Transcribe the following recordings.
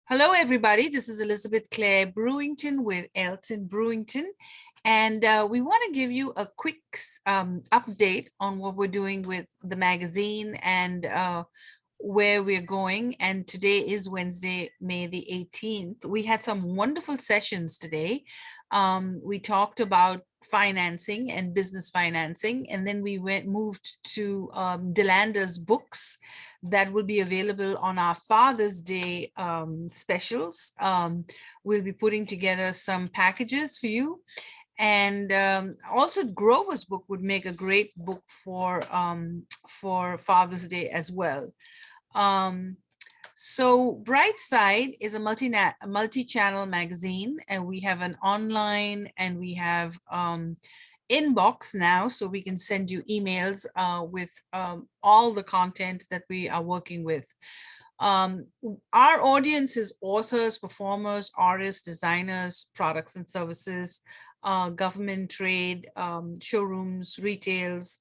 Hello, everybody. This is Elizabeth Clare Brewington with Elton Brewington. And we want to give you a quick update on what we're doing with the magazine and where we're going. And today is Wednesday, May the 18th. We had some wonderful sessions today. We talked about financing and business financing, and then we moved to Delander's books that will be available on our Father's Day specials. We'll be putting together some packages for you. And also Grover's book would make a great book for Father's Day as well. So Brightside is a multi-channel magazine, and we have an online and we have inbox now, so we can send you emails with all the content that we are working with. Our audience is authors, performers, artists, designers, products and services, government, trade, showrooms, retails,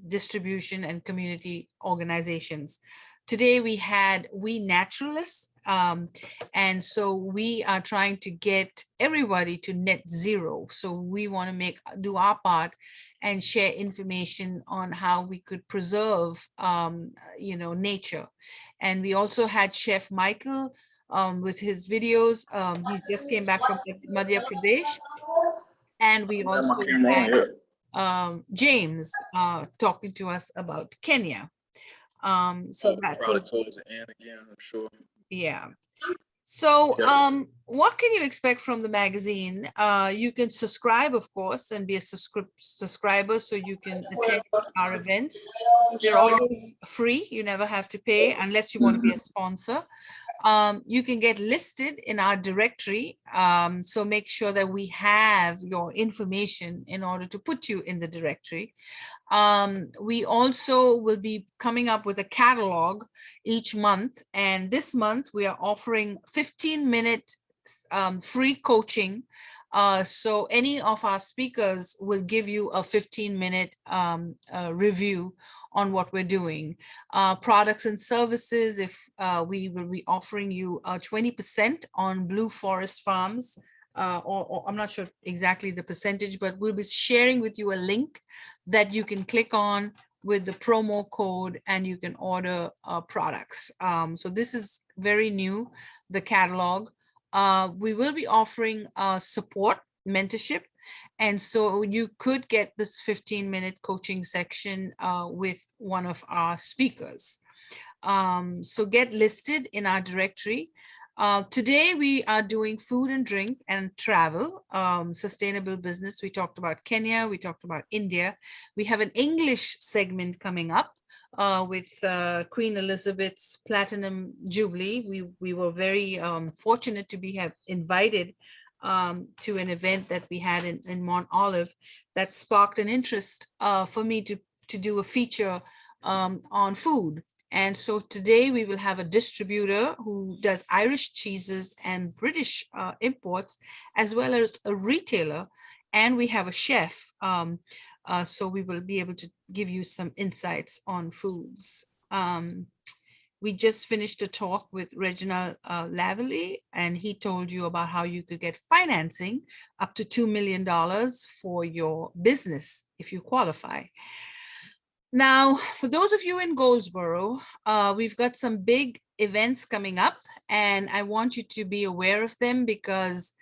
distribution, and community organizations. Today we had We Naturalists, and so we are trying to get everybody to net zero. So we want to do our part and share information on how we could preserve, nature. And we also had Chef Michael with his videos. He just came back from Madhya Pradesh. And we also had James talking to us about Kenya. So that probably towards the end again, I'm sure. Yeah. So what can you expect from the magazine? You can subscribe, of course, and be a subscriber so you can attend our events. They're always free. You never have to pay unless you want to be a sponsor. You can get listed in our directory. So make sure that we have your information in order to put you in the directory. We also will be coming up with a catalog each month. And this month we are offering 15-minute free coaching. So any of our speakers will give you a 15-minute review on what we're doing. Products and services, if we will be offering you 20% on Blue Forest Farms, or I'm not sure exactly the percentage, but we'll be sharing with you a link that you can click on with the promo code and you can order products. So this is very new, the catalog. We will be offering support, mentorship. And so you could get this 15-minute coaching section with one of our speakers. So get listed in our directory. Today we are doing food and drink and travel, sustainable business. We talked about Kenya, we talked about India. We have an English segment coming up with Queen Elizabeth's Platinum Jubilee. We were very fortunate to be invited to an event that we had in Mount Olive that sparked an interest for me to do a feature on food. And so today we will have a distributor who does Irish cheeses and British imports, as well as a retailer. And we have a chef. So we will be able to give you some insights on foods. We just finished a talk with Reginald Laverly, and he told you about how you could get financing up to $2 million for your business if you qualify. Now, for those of you in Goldsboro, we've got some big events coming up, and I want you to be aware of them because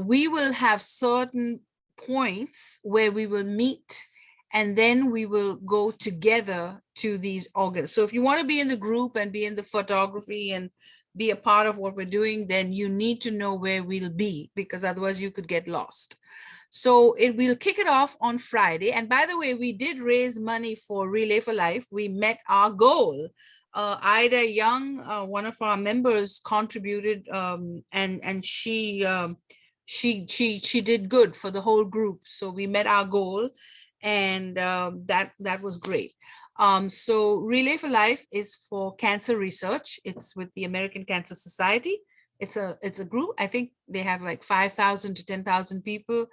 we will have certain points where we will meet, and then we will go together to these organs. So if you want to be in the group and be in the photography and be a part of what we're doing, then you need to know where we'll be, because otherwise you could get lost. So we'll kick it off on Friday. And by the way, we did raise money for Relay for Life. We met our goal. Ida Young, one of our members, contributed, and she did good for the whole group. So we met our goal, and that was great. So Relay for Life is for cancer research. It's with the American Cancer Society. It's a group. I think they have like 5,000 to 10,000 people.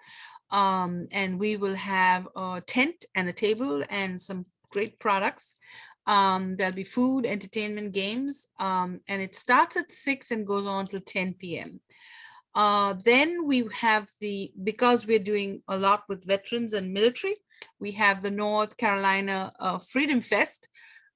And we will have a tent and a table and some great products. There'll be food, entertainment, games, and it starts at 6 and goes on till 10 p.m. Then we have because we're doing a lot with veterans and military, we have the North Carolina Freedom Fest,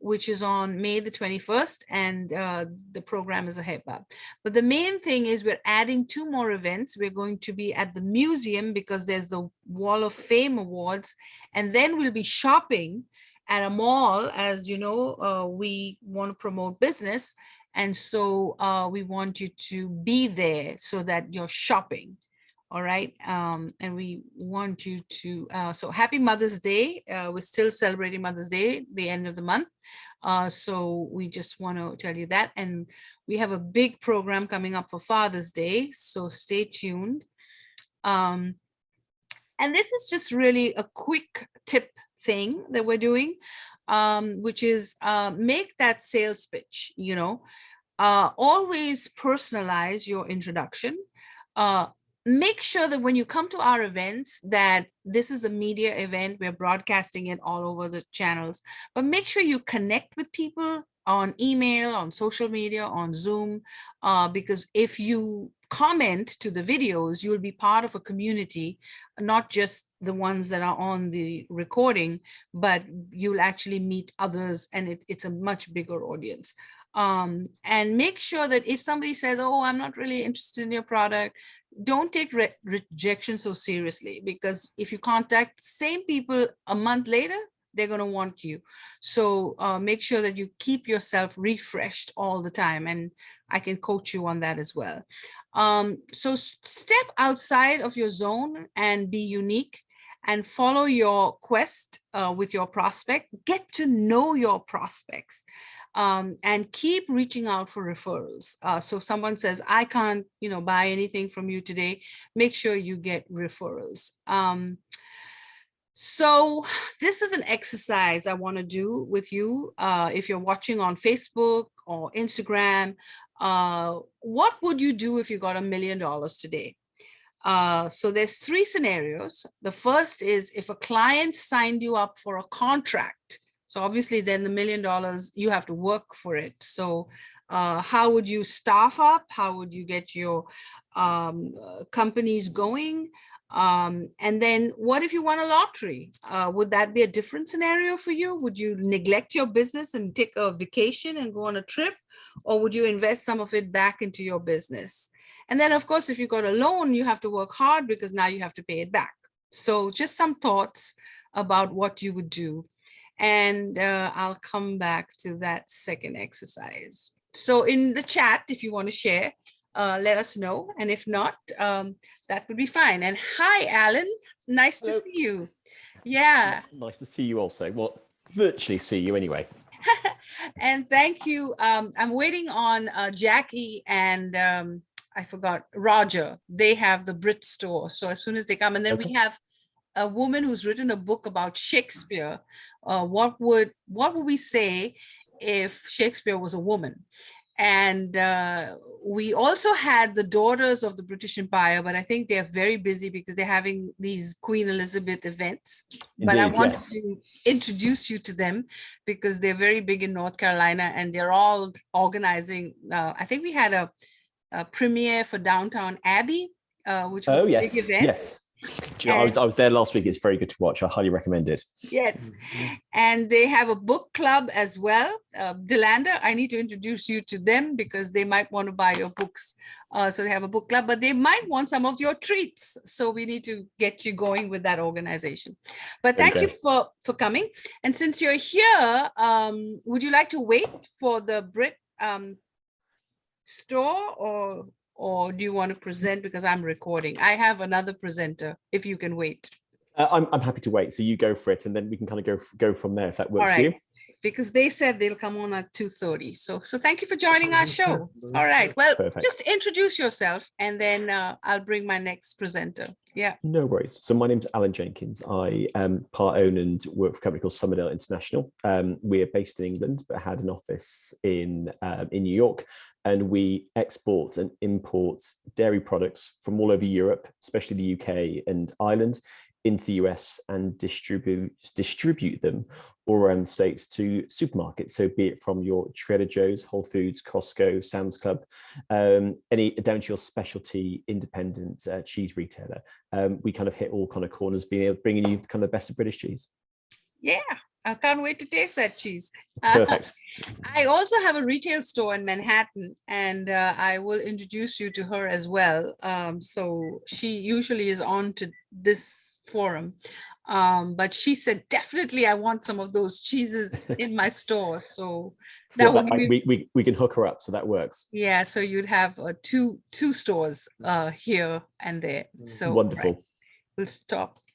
which is on May the 21st, and the program is a HEPA. But the main thing is we're adding 2 more events. We're going to be at the museum because there's the Wall of Fame Awards, and then we'll be shopping at a mall. As you know, we want to promote business. And so we want you to be there so that you're shopping. All right. And we want you to, so happy Mother's Day. We're still celebrating Mother's Day, the end of the month. So we just want to tell you that. And we have a big program coming up for Father's Day. So stay tuned. And this is just really a quick tip thing that we're doing, which is make that sales pitch, always personalize your introduction. Make sure that when you come to our events that this is a media event, we're broadcasting it all over the channels, but make sure you connect with people on email, on social media, on Zoom, because if you comment to the videos, you'll be part of a community, not just the ones that are on the recording, but you'll actually meet others, and it's a much bigger audience. And make sure that if somebody says, oh, I'm not really interested in your product, don't take rejection so seriously, because if you contact the same people a month later, they're going to want you. So make sure that you keep yourself refreshed all the time, and I can coach you on that as well. So step outside of your zone and be unique, and follow your quest with your prospect. Get to know your prospects. And keep reaching out for referrals. So if someone says, I can't, buy anything from you today, make sure you get referrals. So this is an exercise I want to do with you. If you're watching on Facebook or Instagram, what would you do if you got $1 million today? So there's 3 scenarios. The first is if a client signed you up for a contract. So obviously then the $1 million, you have to work for it. So how would you staff up? How would you get your companies going? And then what if you won a lottery? Would that be a different scenario for you? Would you neglect your business and take a vacation and go on a trip? Or would you invest some of it back into your business? And then of course, if you got a loan, you have to work hard because now you have to pay it back. So just some thoughts about what you would do. And I'll come back to that second exercise. So in the chat, if you want to share, let us know. And if not, that would be fine. And hi, Alan. Nice to see you. Yeah. Nice to see you also. Well, virtually see you anyway. And thank you. I'm waiting on Jackie and I forgot, Roger. They have the Brit store. So as soon as they come, and then we have a woman who's written a book about Shakespeare. What would we say if Shakespeare was a woman? And we also had the Daughters of the British Empire, but I think they're very busy because they're having these Queen Elizabeth events. Indeed, but I want yes. to introduce you to them because they're very big in North Carolina, and they're all organizing. I think we had a premiere for Downtown Abbey, which was a big event. Yes. I was there last week. It's very good to watch. I highly recommend it. Yes. And they have a book club as well. Delanda, I need to introduce you to them because they might want to buy your books. So they have a book club, but they might want some of your treats. So we need to get you going with that organization. But thank you for coming. And since you're here, would you like to wait for the Brit store, or do you want to present because I'm recording? I have another presenter if you can wait. I'm happy to wait. So you go for it, and then we can kind of go from there if that works for you. Because they said they'll come on at 2:30. So thank you for joining our show. All right. Well, just introduce yourself, and then I'll bring my next presenter. Yeah. No worries. So my name's Alan Jenkins. I part own and work for a company called Summerdale International. We're based in England, but had an office in New York. And we export and import dairy products from all over Europe, especially the UK and Ireland, into the US and distribute them all around the States to supermarkets. So be it from your Trader Joe's, Whole Foods, Costco, Sam's Club, any down to your specialty independent cheese retailer. We kind of hit all kind of corners, bringing you kind of the best of British cheese. Yeah, I can't wait to taste that cheese. Perfect. I also have a retail store in Manhattan, and I will introduce you to her as well. So she usually is on to this forum. But she said, definitely, I want some of those cheeses in my store. So that Well, would be, we can hook her up, so that works. yeah. So you'd have two stores here and there. So Wonderful. right, we'll stop.